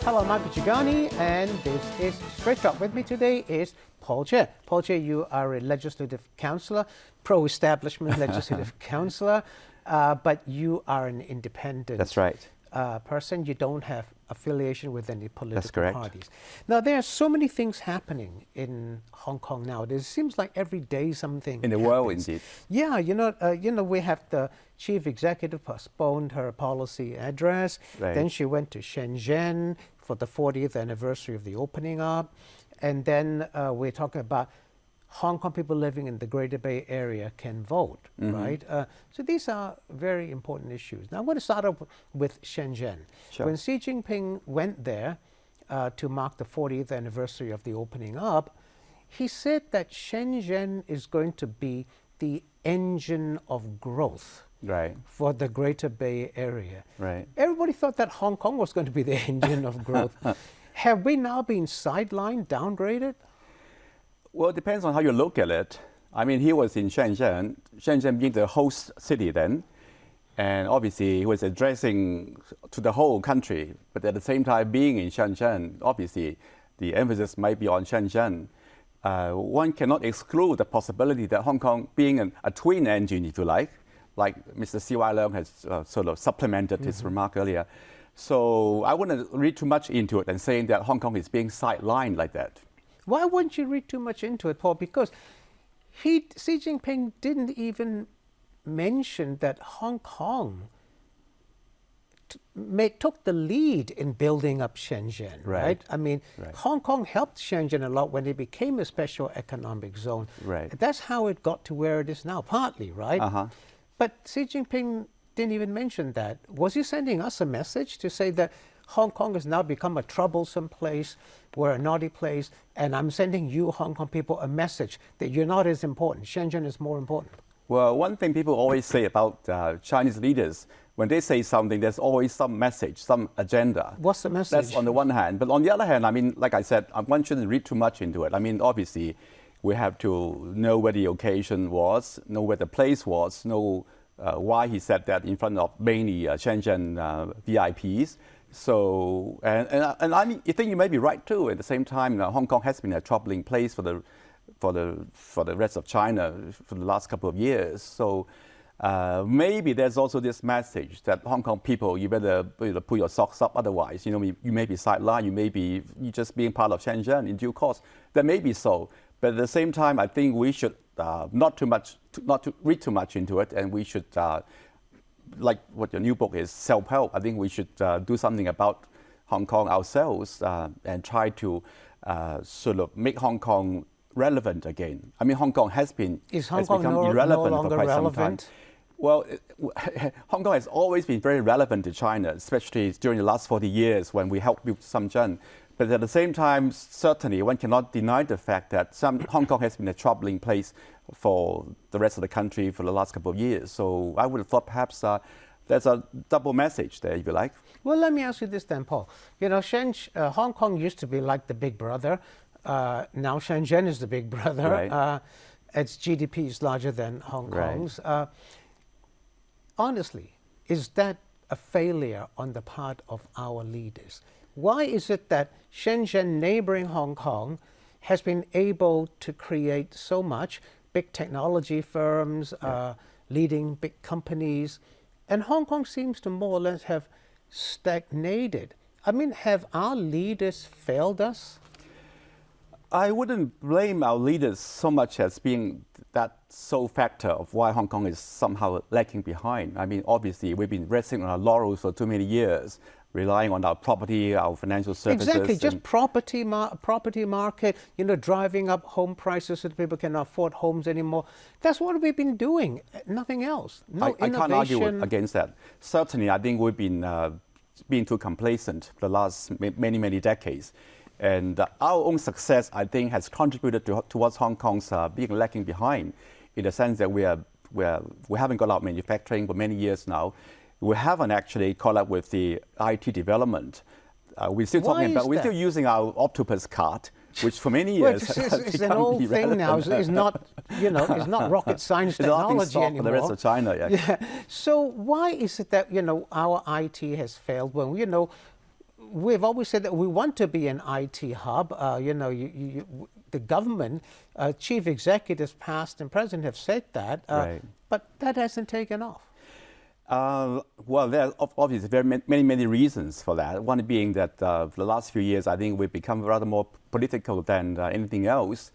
Hello, I'm Michael Chigani, and this is Straight Talk. With me today is Paul Che. Paul Che, you are a legislative counselor, pro-establishment legislative counselor, but you are an independent That's right. Person. You don't have affiliation with any political That's correct. parties. Now, there are so many things happening in Hong Kong now. It seems like every day something In the happens. world, indeed. Yeah, we have the chief executive postponed her policy address. Right. Then she went to Shenzhen for the 40th anniversary of the opening up. And then we're talking about Hong Kong people living in the Greater Bay Area can vote, right? So these are very important issues. Now, I'm going to start off with Shenzhen. Sure. When Xi Jinping went there to mark the 40th anniversary of the opening up, he said that Shenzhen is going to be the engine of growth Right. for the Greater Bay Area. Right. Everybody thought that Hong Kong was going to be the engine of growth. Have we now been sidelined, downgraded? Well, it depends on how you look at it. I mean, he was in Shenzhen, Shenzhen being the host city then, and obviously he was addressing to the whole country, but at the same time being in Shenzhen, obviously the emphasis might be on Shenzhen. One cannot exclude the possibility that Hong Kong being a twin engine, if you like Mr. C.Y. Leung has sort of supplemented his remark earlier. So I wouldn't read too much into it and saying that Hong Kong is being sidelined like that. Why wouldn't you read too much into it, Paul? Because Xi Jinping didn't even mention that Hong Kong took the lead in building up Shenzhen, right? I mean, Right. Hong Kong helped Shenzhen a lot when it became a special economic zone. Right. That's how it got to where it is now, partly, right? But Xi Jinping didn't even mention that. Was he sending us a message to say that Hong Kong has now become a troublesome place, we're a naughty place, and I'm sending you, Hong Kong people, a message that you're not as important. Shenzhen is more important. Well, one thing people always say about Chinese leaders, when they say something, there's always some message, some agenda. What's the message? That's on the one hand. But on the other hand, I mean, like I said, one shouldn't read too much into it. I mean, obviously, we have to know where the occasion was, know where the place was, know why he said that in front of mainly Shenzhen VIPs. So, and I mean, I think you may be right too. At the same time, Hong Kong has been a troubling place for the rest of China for the last couple of years. So maybe there's also this message that Hong Kong people, you better put your socks up. Otherwise, you may be sidelined. You may be just being part of Shenzhen in due course. That may be so. But at the same time, I think we should not to read too much into it, and we should. Like what your new book is, self-help. I think we should do something about Hong Kong ourselves and try to sort of make Hong Kong relevant again. I mean, Hong Kong has become irrelevant for quite some time. Well, Hong Kong has always been very relevant to China, especially during the last 40 years when we helped build Shenzhen. But at the same time, certainly one cannot deny the fact that Hong Kong has been a troubling place for the rest of the country for the last couple of years. So I would have thought perhaps there's a double message there, if you like. Well, let me ask you this then, Paul. Hong Kong used to be like the big brother. Now Shenzhen is the big brother. Right. Its GDP is larger than Hong Kong's. Honestly, is that a failure on the part of our leaders? Why is it that Shenzhen, neighboring Hong Kong, has been able to create so much, big technology firms, leading big companies, and Hong Kong seems to more or less have stagnated? I mean, have our leaders failed us? I wouldn't blame our leaders so much as being that sole factor of why Hong Kong is somehow lagging behind. I mean, obviously, we've been resting on our laurels for too many years, relying on our property, our financial services. Exactly, just property market, driving up home prices so that people cannot afford homes anymore. That's what we've been doing, nothing else. No I innovation. can't argue against that. Certainly, I think we've been being too complacent the last many, many decades. And our own success, I think, has contributed towards Hong Kong's being lagging behind, in the sense that we haven't got out manufacturing for many years now. We haven't actually caught up with the IT development. We're still using our octopus card, which for many years it's an old thing now. It's not, it's not rocket science technology anymore. For the rest of China, yeah. So why is it that our IT has failed when we've always said that we want to be an IT hub. The government, chief executives, past and present, have said that, Right. but that hasn't taken off. Well, there are obviously many reasons for that. One being that for the last few years, I think we've become rather more political than anything else.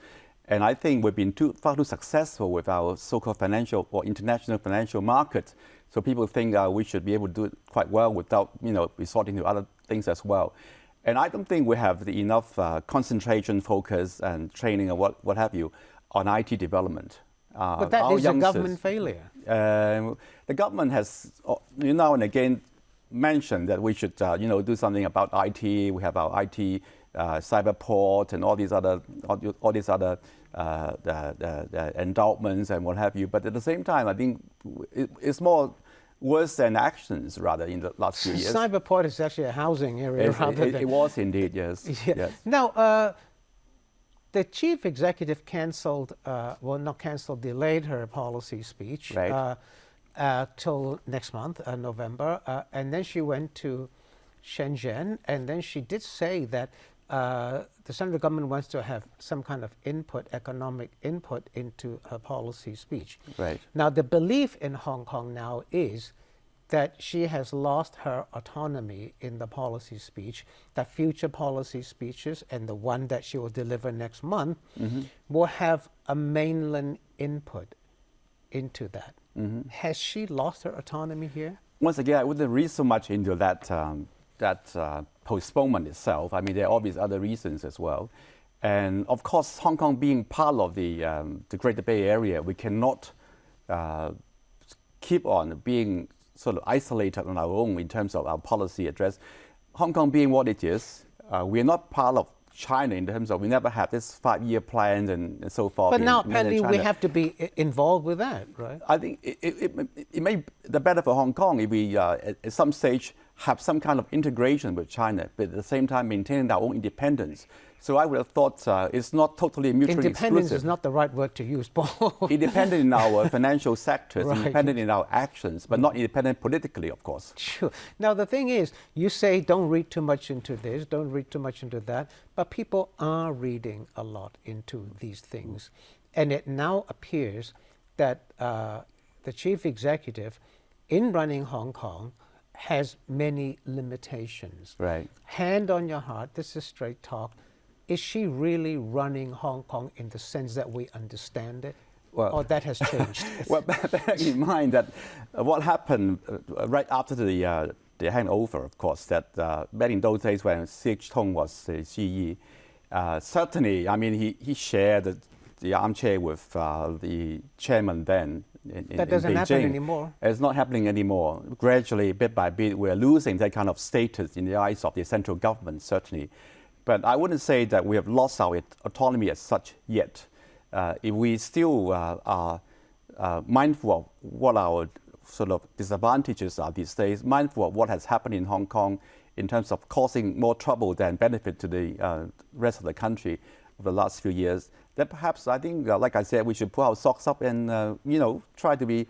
And I think we've been far too successful with our so-called financial or international financial market. So people think we should be able to do it quite well without, resorting to other things as well. And I don't think we have enough concentration, focus, and training and what have you on IT development. But that is a government failure. The government has now and again mentioned that we should, do something about IT. We have our IT cyberport and all these other endowments and what have you. But at the same time, I think it's more worse than actions rather in the last few years. Cyberport is actually a housing area rather than... It was indeed, yes. Yeah. Yes. Now, the chief executive delayed her policy speech Right. till next month, November, and then she went to Shenzhen, and then she did say that the central government wants to have some kind of economic input into her policy speech. Right. Now, the belief in Hong Kong now is that she has lost her autonomy in the policy speech, that future policy speeches and the one that she will deliver next month will have a mainland input into that. Has she lost her autonomy here? Once again, I wouldn't read so much into that postponement itself. I mean, there are obvious other reasons as well. And of course, Hong Kong being part of the Greater Bay Area, we cannot keep on being sort of isolated on our own in terms of our policy address. Hong Kong being what it is, we're not part of China in terms of we never had this 5-year plan and so forth. But now apparently we have to be involved with that, right? I think it may be the better for Hong Kong if we at some stage have some kind of integration with China, but at the same time maintaining our own independence. So I would have thought it's not totally mutually Independence exclusive. is not the right word to use, Paul. Independent in our financial sectors, Right. independent in our actions, but not independent politically, of course. Sure. Now, the thing is, you say don't read too much into this, don't read too much into that, but people are reading a lot into these things. And it now appears that the chief executive, in running Hong Kong, has many limitations. Right. Hand on your heart, this is straight talk. Is she really running Hong Kong in the sense that we understand it? Well, or that has changed? Well, bear in mind that what happened right after the handover, of course, that back in those days when CH Tong was the CE, certainly, I mean, he shared the armchair with the chairman then in that doesn't Beijing. happen anymore. It's not happening anymore. Gradually, bit by bit, we're losing that kind of status in the eyes of the central government, certainly. But I wouldn't say that we have lost our autonomy as such yet. If we still are mindful of what our sort of disadvantages are these days, mindful of what has happened in Hong Kong in terms of causing more trouble than benefit to the rest of the country over the last few years, then perhaps I think, like I said, we should put our socks up and try to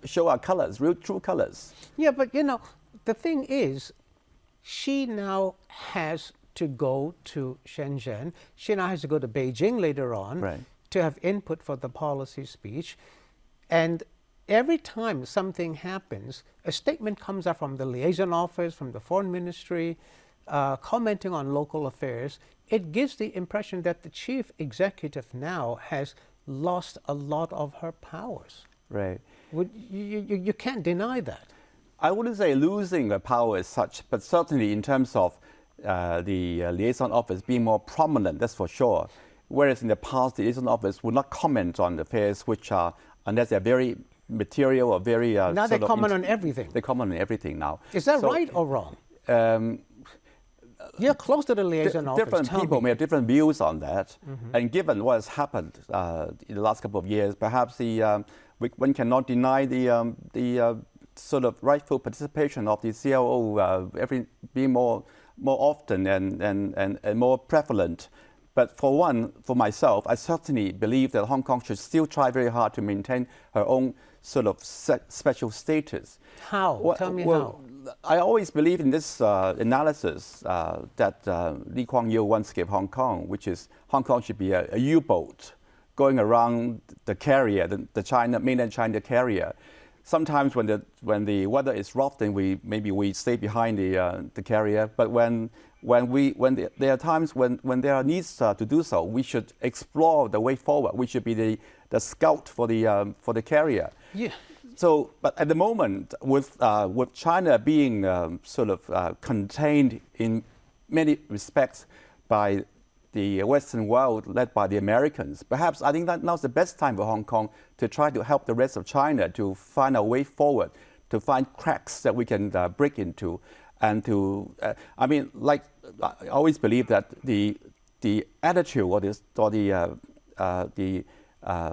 show our colors, real true colors. Yeah, but the thing is, she now has to go to Shenzhen. She now has to go to Beijing later on Right. to have input for the policy speech. And every time something happens, a statement comes out from the Liaison Office, from the Foreign Ministry, commenting on local affairs. It gives the impression that the chief executive now has lost a lot of her powers. Right. You can't deny that. I wouldn't say losing the power as such, but certainly in terms of the Liaison Office being more prominent, that's for sure. Whereas in the past, the Liaison Office would not comment on affairs which are, unless they're very material or very... now they comment on everything. They comment on everything now. Is that right or wrong? You're close to the Liaison Office. Different people may have different views on that. And given what has happened in the last couple of years, perhaps one cannot deny the sort of rightful participation of the CLO being more often and more prevalent. But for myself, I certainly believe that Hong Kong should still try very hard to maintain her own sort of special status. How? Tell me how. I always believe in this analysis that Lee Kuan Yew once gave Hong Kong, which is Hong Kong should be a U-boat going around the carrier, the mainland China carrier. Sometimes when the weather is rough, then maybe we stay behind the carrier. But when there are times when there are needs to do so, we should explore the way forward. We should be the scout for the carrier. Yeah. So, but at the moment, with China being sort of contained in many respects by the Western world led by the Americans, perhaps I think that now's the best time for Hong Kong to try to help the rest of China to find a way forward, to find cracks that we can break into, and to, I mean, like I always believe that the attitude or the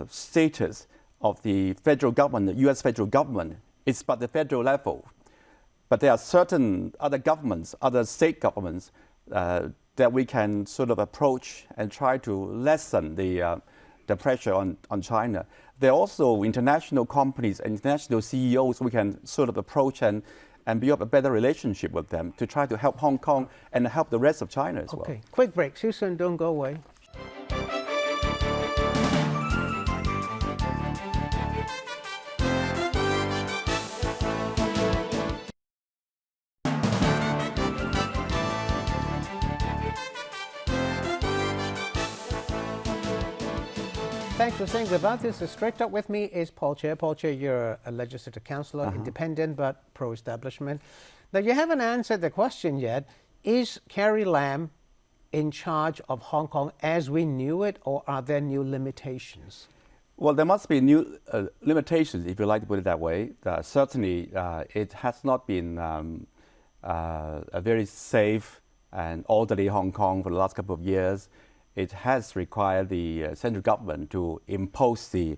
status of the federal government, the U.S. federal government, is but the federal level. But there are certain other governments, other state governments that we can sort of approach and try to lessen the pressure on China. There are also international companies and international CEOs we can sort of approach and build a better relationship with them to try to help Hong Kong and help the rest of China as well. Okay, quick break. See you soon. Don't go away. Thanks for staying with us. Straight up with me is Paul Chair. Paul Chair, you're a legislative councillor, independent but pro-establishment. Now, you haven't answered the question yet. Is Carrie Lam in charge of Hong Kong as we knew it, or are there new limitations? Well, there must be new limitations, if you like to put it that way. Certainly, it has not been a very safe and orderly Hong Kong for the last couple of years. It has required the central government to impose the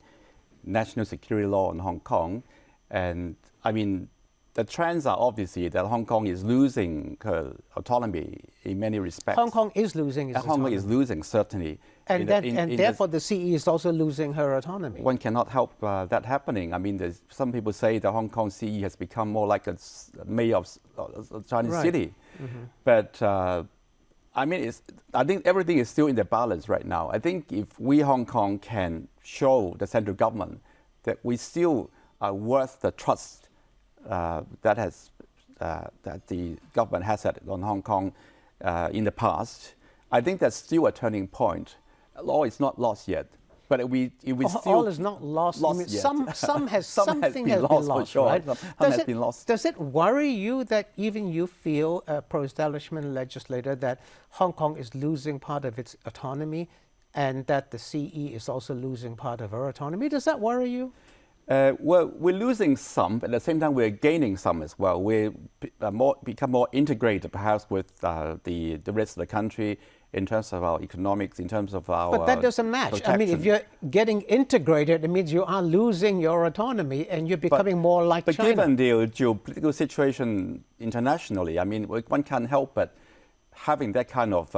national security law in Hong Kong. And I mean, the trends are obviously that Hong Kong is losing her autonomy in many respects. Hong Kong is losing its autonomy. Hong Kong is losing, certainly. And therefore the CE is also losing her autonomy. One cannot help that happening. I mean, some people say the Hong Kong CE has become more like a mayor of a Chinese city. But I mean, I think everything is still in the balance right now. I think if we, Hong Kong, can show the central government that we still are worth the trust that the government has had on Hong Kong in the past, I think that's still a turning point. Law is not lost yet. But if we still all is not lost. I mean, yet. something has been lost, lost, for sure. right? Some has been lost. Does it worry you that even you feel, a pro-establishment legislator, that Hong Kong is losing part of its autonomy, and that the CE is also losing part of her autonomy? Does that worry you? Well, we're losing some, but at the same time we're gaining some as well. We become more integrated, perhaps, with the rest of the country, in terms of our economics, in terms of our But that doesn't match. protection. I mean, if you're getting integrated, it means you are losing your autonomy and you're becoming more like China. But given the geopolitical situation internationally, I mean, one can't help but having that kind of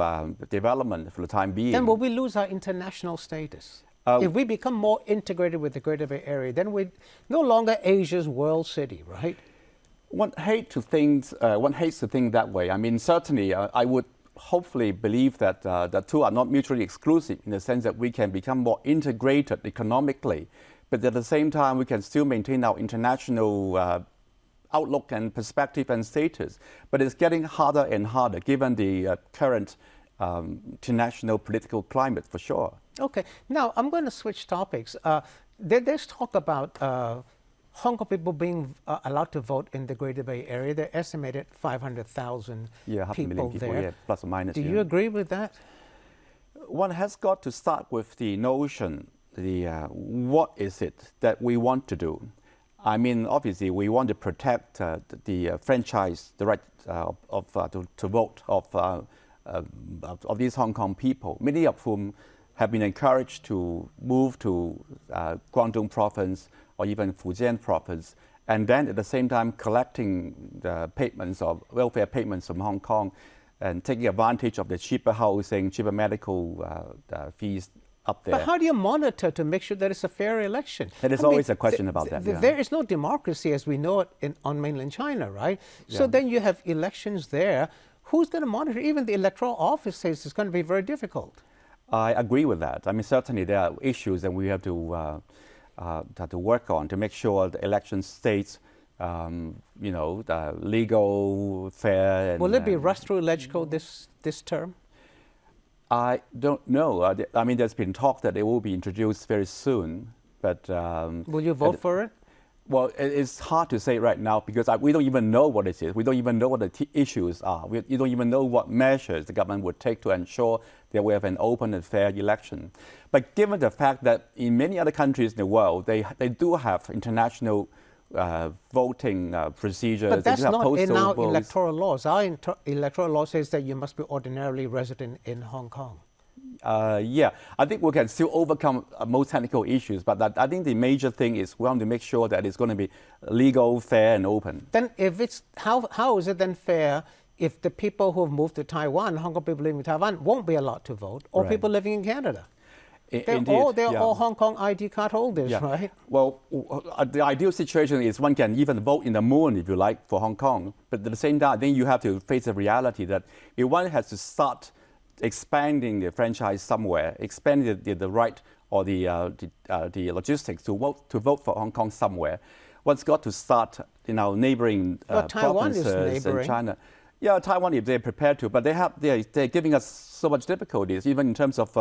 development for the time being. Then will we lose our international status? If we become more integrated with the Greater Bay Area, then we're no longer Asia's world city, right? One hates to think that way. I mean, certainly, I would hopefully believe that the two are not mutually exclusive, in the sense that we can become more integrated economically, but at the same time we can still maintain our international outlook and perspective and status. But it's getting harder and harder given the current international political climate, for sure. Okay, now I'm going to switch topics. There's talk about Hong Kong people being allowed to vote in the Greater Bay Area. They're estimated 500,000 people there. Yeah, plus or minus. Do you agree with that? One has got to start with the notion, what is it that we want to do? I mean, obviously, we want to protect the franchise, the right to vote of these Hong Kong people, many of whom have been encouraged to move to Guangdong province or even Fujian province, and then at the same time collecting the payments of welfare payments from Hong Kong and taking advantage of the cheaper housing, cheaper medical fees up there. But how do you monitor to make sure that it's a fair election? There is always a question about that. There is no democracy as we know it on mainland China, right? So then you have elections there. Who's going to monitor? Even the Electoral Office says it's going to be very difficult. I agree with that. I mean, certainly there are issues that we have to work on to make sure the election stays, legal, fair. And, will it be rushed through electoral this term? I don't know. I mean, there's been talk that it will be introduced very soon, but will you vote for it? Well, it's hard to say right now because we don't even know what it is. We don't even know what the issues are. We don't even know what measures the government would take to ensure that we have an open and fair election. But given the fact that in many other countries in the world, they do have international voting procedures. But that's not in our electoral laws. Our electoral law says that you must be ordinarily resident in Hong Kong. Yeah, I think we can still overcome most technical issues, but I think the major thing is we want to make sure that it's going to be legal, fair, and open. Then, if it's how is it then fair if the people who have moved to Taiwan, Hong Kong people living in Taiwan, won't be allowed to vote, or people living in Canada? They're all Hong Kong ID card holders, right? Well, the ideal situation is one can even vote in the moon if you like for Hong Kong, but at the same time, then you have to face the reality that if one has to start expanding the franchise somewhere, expanding the right or the logistics to vote for Hong Kong somewhere, one's got to start in our neighboring provinces in China. Yeah, Taiwan, if they're prepared to, but they're giving us so much difficulties, even in terms of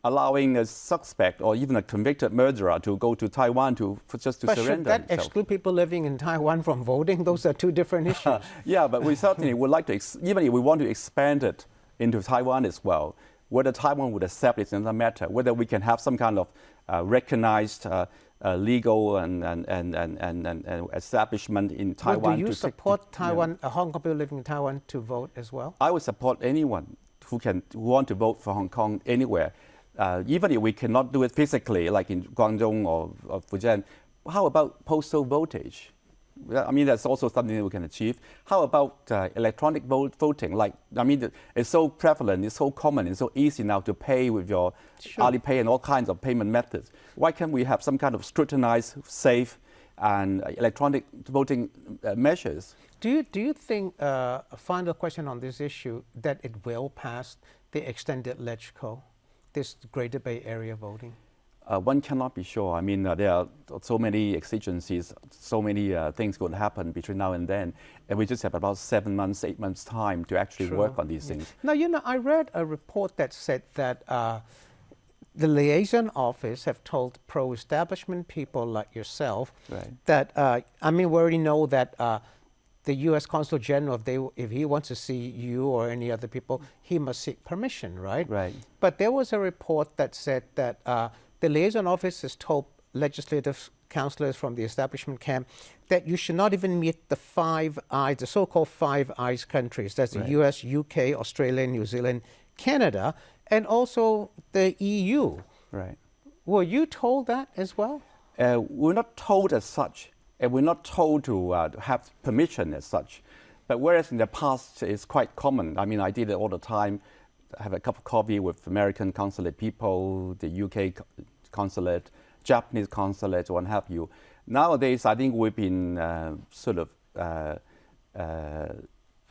allowing a suspect or even a convicted murderer to go to Taiwan just to surrender. But should that exclude people living in Taiwan from voting? Those are two different issues. Yeah, but we certainly would like to, even if we want to expand it into Taiwan as well. Whether Taiwan would accept it is another matter. Whether we can have some kind of recognized legal and establishment in Taiwan. Well, do you support Taiwan, Hong Kong people living in Taiwan to vote as well? I would support anyone who want to vote for Hong Kong anywhere. Even if we cannot do it physically, like in Guangdong or Fujian, how about postal votage? I mean, that's also something that we can achieve. How about electronic voting? It's so prevalent, it's so common, it's so easy now to pay with your Alipay and all kinds of payment methods. Why can't we have some kind of scrutinized, safe, and electronic voting measures? Do you think, a final question on this issue, that it will pass the extended LegCo, this Greater Bay Area voting? One cannot be sure. I mean, there are so many exigencies, so many things going to happen between now and then, and we just have about 7 months, 8 months time to actually work on these things. Now, I read a report that said that the Liaison Office have told pro-establishment people like yourself that, we already know that the U.S. Consul General, if he wants to see you or any other people, he must seek permission, right? Right. But there was a report that said that the Liaison Office has told legislative councillors from the establishment camp that you should not even meet the Five Eyes, the so-called Five Eyes countries. That's the US, UK, Australia, New Zealand, Canada, and also the EU. Right. Were you told that as well? We're not told as such, and we're not told to have permission as such. But whereas in the past it's quite common, I mean, I did it all the time, have a cup of coffee with American consulate people, the UK consulate, Japanese consulate, what have you. Nowadays, I think we've been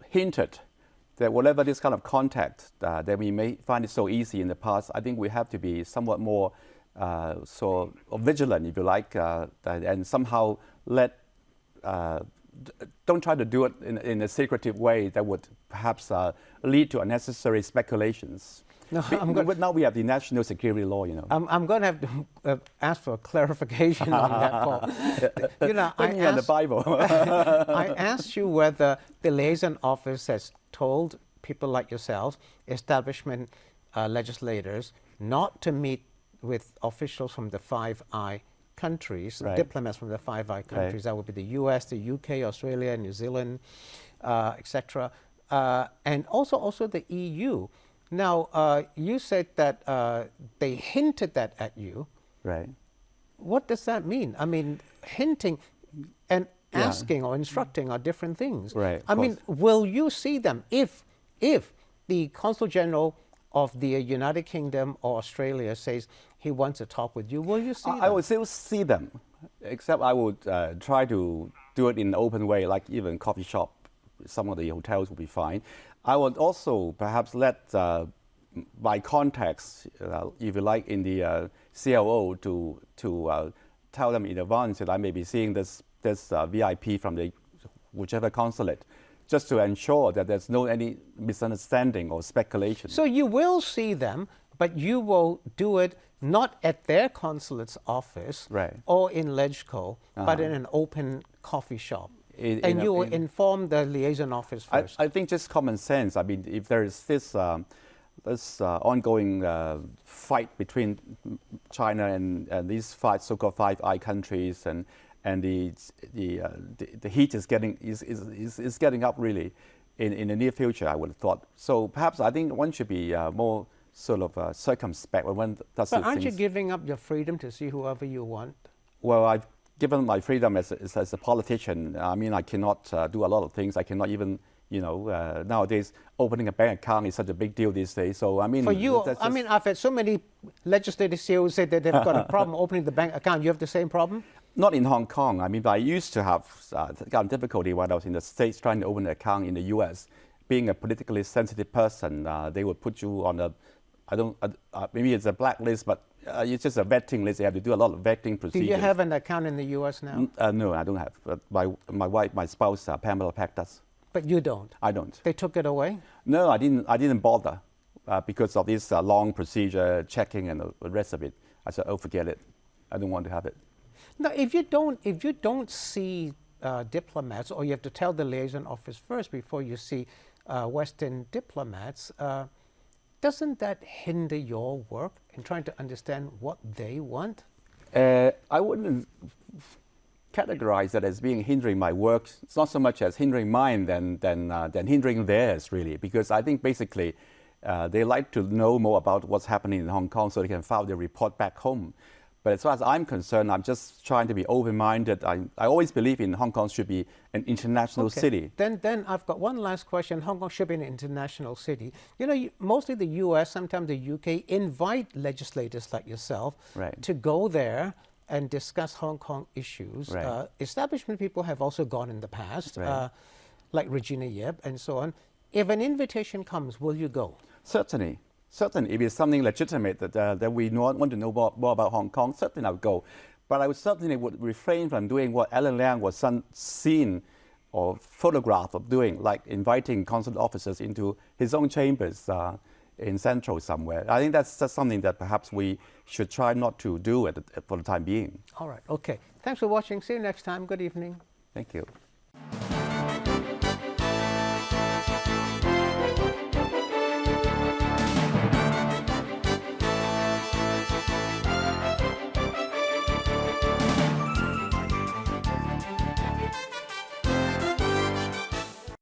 hinted that whatever this kind of contact that we may find it so easy in the past, I think we have to be somewhat more vigilant, if you like, and somehow don't try to do it in a secretive way that would perhaps lead to unnecessary speculations. No, now we have the national security law, I'm going to have to ask for a clarification on that, Paul. The Bible. I asked you whether the Liaison Office has told people like yourselves, establishment legislators, not to meet with officials from the Five Eyes countries, diplomats from the Five Eyes countries. That would be the US, the UK, Australia, New Zealand, etc., and also the EU. Now, you said that they hinted that at you. Right. What does that mean? I mean, hinting and asking or instructing are different things. Right. I mean, will you see them if the Consul General of the United Kingdom or Australia says he wants to talk with you, will you see them? I would still see them, except I would try to do it in an open way, like even coffee shop. Some of the hotels will be fine. I would also perhaps let my contacts, if you like, in the CLO to tell them in advance that I may be seeing this VIP from the whichever consulate, just to ensure that there's no any misunderstanding or speculation. So you will see them, but you will do it not at their consulate's office or in LegCo, but in an open coffee shop. And you will inform the liaison office first. I think just common sense. I mean, if there is this ongoing fight between China and these so-called Five Eye countries, and the heat is getting up really in the near future, I would have thought. So perhaps I think one should be more sort of circumspect when one does these things. But aren't you giving up your freedom to see whoever you want? Well, I've given my freedom as a politician. I mean, I cannot do a lot of things. I cannot even, nowadays opening a bank account is such a big deal these days. So I mean, for you, I mean, I've had so many legislative CEOs say that they've got a problem opening the bank account. You have the same problem? Not in Hong Kong. I mean, but I used to have difficulty when I was in the States trying to open an account in the US. Being a politically sensitive person, they would put you on maybe it's a blacklist, but it's just a vetting list. They have to do a lot of vetting procedures. Do you have an account in the US now? No, I don't have. But my wife, my spouse, Pamela Peck does. But you don't? I don't. They took it away? No, I didn't bother because of this long procedure, checking and the rest of it. I said, oh, forget it. I don't want to have it. Now, if you don't see diplomats, or you have to tell the liaison office first before you see Western diplomats, doesn't that hinder your work in trying to understand what they want? I wouldn't categorize that as being hindering my work. It's not so much as hindering mine than hindering theirs, really, because I think basically they like to know more about what's happening in Hong Kong so they can file their report back home. But as far as I'm concerned, I'm just trying to be open-minded. I always believe in Hong Kong should be an international city. Then I've got one last question. Hong Kong should be an international city. You know, mostly the US, sometimes the UK, invite legislators like yourself to go there and discuss Hong Kong issues. Establishment people have also gone in the past, like Regina Yip and so on. If an invitation comes, will you go? Certainly. Certainly, if it's something legitimate that we want to know more about Hong Kong, certainly I would go. But I certainly would refrain from doing what Alan Leong was seen or photographed of doing, like inviting consulate officers into his own chambers in Central somewhere. I think that's something that perhaps we should try not to do for the time being. All right, okay. Thanks for watching. See you next time. Good evening. Thank you.